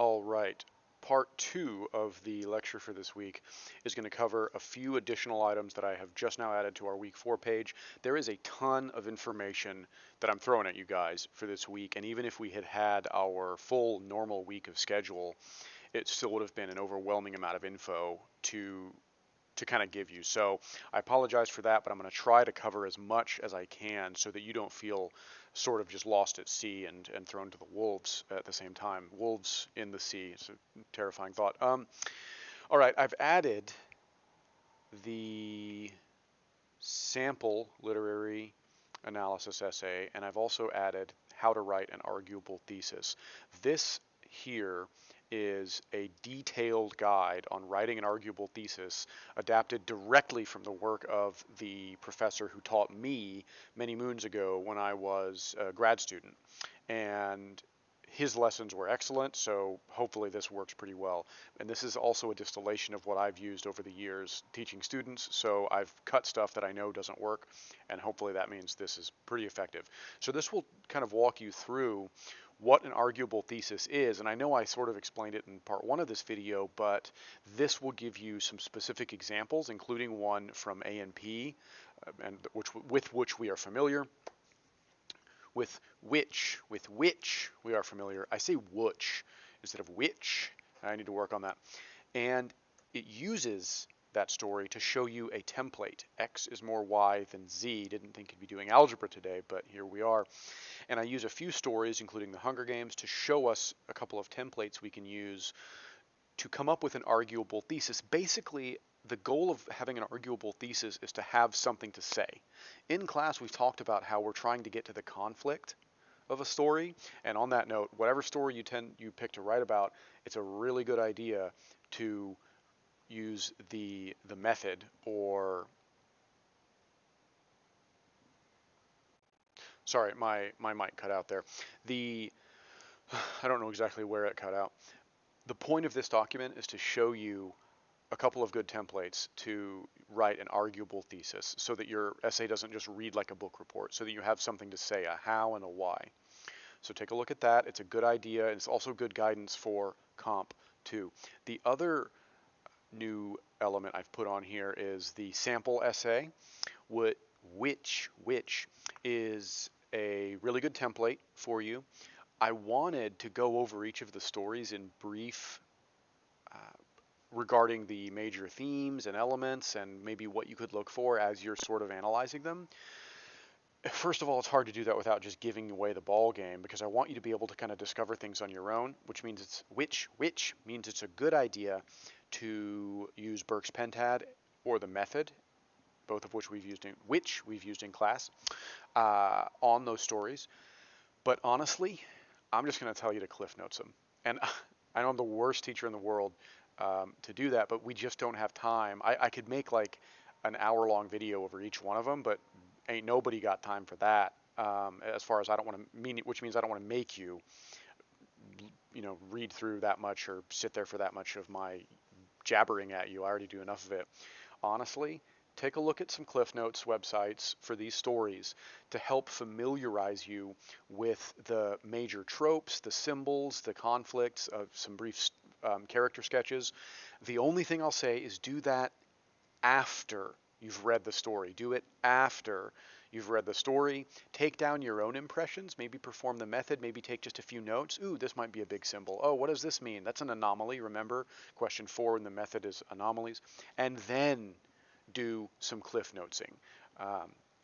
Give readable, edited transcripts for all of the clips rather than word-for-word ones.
All right. Part 2 of the lecture for this week is going to cover a few additional items that I have just now added to our week 4 page. There is a ton of information that I'm throwing at you guys for this week, and even if we had had our full normal week of schedule, it still would have been an overwhelming amount of info to kind of give you. So I apologize for that, but I'm going to try to cover as much as I can so that you don't feel sort of just lost at sea and thrown to the wolves at the same time. Wolves in the sea. It's a terrifying thought. All right, I've added the sample literary analysis essay, and I've also added how to write an arguable thesis. This here is a detailed guide on writing an arguable thesis adapted directly from the work of the professor who taught me many moons ago when I was a grad student. And his lessons were excellent, so hopefully this works pretty well. And this is also a distillation of what I've used over the years teaching students, so I've cut stuff that I know doesn't work, and hopefully that means this is pretty effective. So this will kind of walk you through what an arguable thesis is, and I know I sort of explained it in part 1 of this video, but this will give you some specific examples, including one from A&P, and with which we are familiar. With which we are familiar. I say which instead of which. I need to work on that. And it uses that story to show you a template. X is more Y than Z. Didn't think you'd be doing algebra today, but here we are. And I use a few stories, including the Hunger Games, to show us a couple of templates we can use to come up with an arguable thesis. Basically, the goal of having an arguable thesis is to have something to say. In class, we've talked about how we're trying to get to the conflict of a story, and on that note, whatever story you pick to write about, it's a really good idea to use the method, or sorry, my mic cut out there. I don't know exactly where it cut out. The point of this document is to show you a couple of good templates to write an arguable thesis so that your essay doesn't just read like a book report, so that you have something to say, a how and a why. So take a look at that. It's a good idea, and it's also good guidance for Comp 2. The other new element I've put on here is the sample essay, which is a really good template for you. I wanted to go over each of the stories in brief regarding the major themes and elements and maybe what you could look for as you're sort of analyzing them. First of all, it's hard to do that without just giving away the ball game, because I want you to be able to kind of discover things on your own, which means it's a good idea to use Burke's Pentad or the method, both of which we've used in class on those stories. But honestly, I'm just going to tell you to Cliff Notes them. And I know I'm the worst teacher in the world to do that, but we just don't have time. I could make like an hour-long video over each one of them, but ain't nobody got time for that. As far as which means I don't want to make you, read through that much or sit there for that much of my jabbering at you. I already do enough of it. Honestly, take a look at some Cliff Notes websites for these stories to help familiarize you with the major tropes, the symbols, the conflicts, some brief character sketches. The only thing I'll say is do that after you've read the story. Do it after you've read the story. Take down your own impressions, maybe perform the method, maybe take just a few notes. Ooh, this might be a big symbol. Oh, what does this mean? That's an anomaly. Remember, question 4 in the method is anomalies. And then do some Cliff Notesing.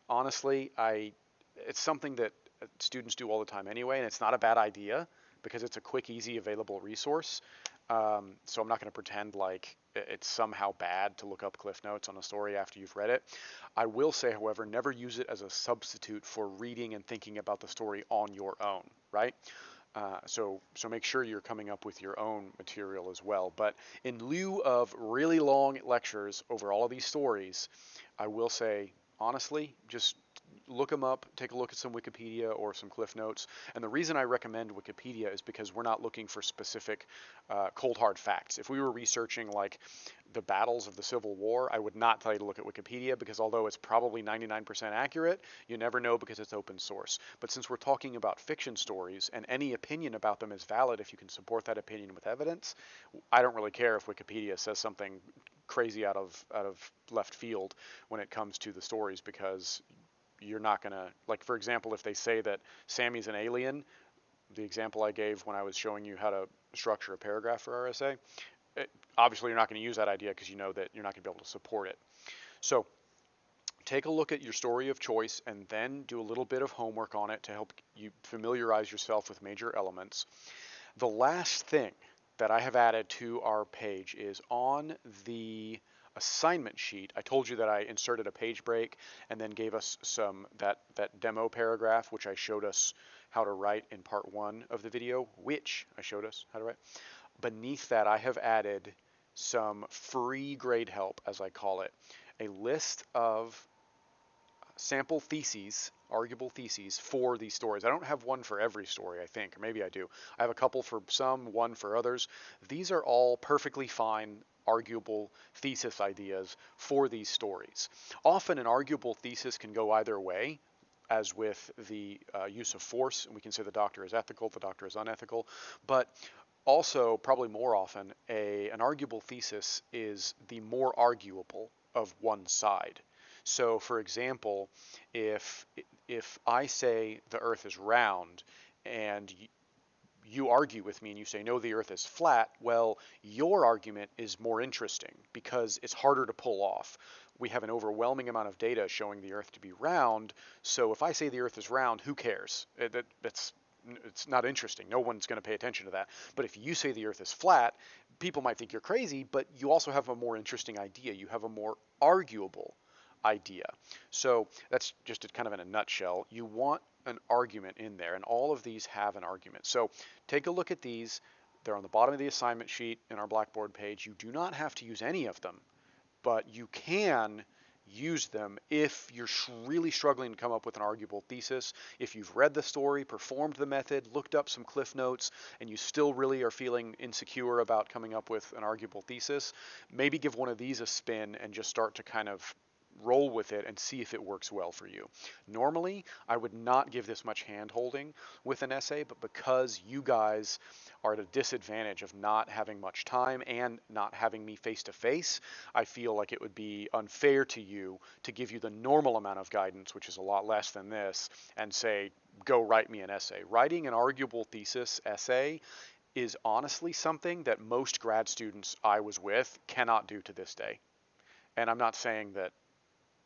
Honestly, it's something that students do all the time anyway, and it's not a bad idea because it's a quick, easy, available resource. So I'm not going to pretend like it's somehow bad to look up Cliff Notes on a story after you've read it. I will say, however, never use it as a substitute for reading and thinking about the story on your own, right? So make sure you're coming up with your own material as well. But in lieu of really long lectures over all of these stories, I will say, honestly, just look them up, take a look at some Wikipedia or some Cliff Notes. And the reason I recommend Wikipedia is because we're not looking for specific cold hard facts. If we were researching like the battles of the Civil War, I would not tell you to look at Wikipedia, because although it's probably 99% accurate, you never know because it's open source. But since we're talking about fiction stories and any opinion about them is valid if you can support that opinion with evidence, I don't really care if Wikipedia says something crazy out of left field when it comes to the stories, because you're not going to, like, for example, if they say that Sammy's an alien, the example I gave when I was showing you how to structure a paragraph for RSA, obviously you're not going to use that idea because you know that you're not going to be able to support it. So take a look at your story of choice and then do a little bit of homework on it to help you familiarize yourself with major elements. The last thing that I have added to our page is on the assignment sheet. I told you that I inserted a page break and then gave us that demo paragraph, which I showed us how to write in part 1 of the video, which I showed us how to write. Beneath that, I have added some free grade help, as I call it, a list of sample theses, arguable theses for these stories. I don't have one for every story, I think, or maybe I do. I have a couple for some, one for others. These are all perfectly fine arguable thesis ideas for these stories. Often an arguable thesis can go either way, as with the use of force, and we can say the doctor is ethical, the doctor is unethical, but also, probably more often, an arguable thesis is the more arguable of one side. So, for example, if I say the Earth is round and you argue with me and you say, no, the Earth is flat, well, your argument is more interesting because it's harder to pull off. We have an overwhelming amount of data showing the Earth to be round, so if I say the Earth is round, who cares? It's not interesting. No one's going to pay attention to that. But if you say the Earth is flat, people might think you're crazy, but you also have a more interesting idea. You have a more arguable idea. So that's just kind of in a nutshell. You want an argument in there, and all of these have an argument. So take a look at these. They're on the bottom of the assignment sheet in our Blackboard page. You do not have to use any of them, but you can use them if you're really struggling to come up with an arguable thesis. If you've read the story, performed the method, looked up some Cliff Notes, and you still really are feeling insecure about coming up with an arguable thesis, maybe give one of these a spin and just start to kind of roll with it and see if it works well for you. Normally, I would not give this much hand-holding with an essay, but because you guys are at a disadvantage of not having much time and not having me face-to-face, I feel like it would be unfair to you to give you the normal amount of guidance, which is a lot less than this, and say, go write me an essay. Writing an arguable thesis essay is honestly something that most grad students I was with cannot do to this day. And I'm not saying that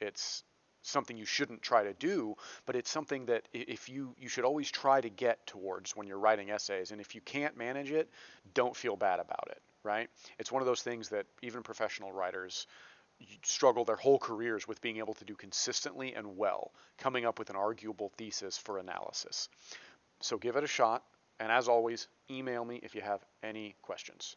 it's something you shouldn't try to do, but it's something that if you should always try to get towards when you're writing essays. And if you can't manage it, don't feel bad about it, right? It's one of those things that even professional writers struggle their whole careers with being able to do consistently and well, coming up with an arguable thesis for analysis. So give it a shot. And as always, email me if you have any questions.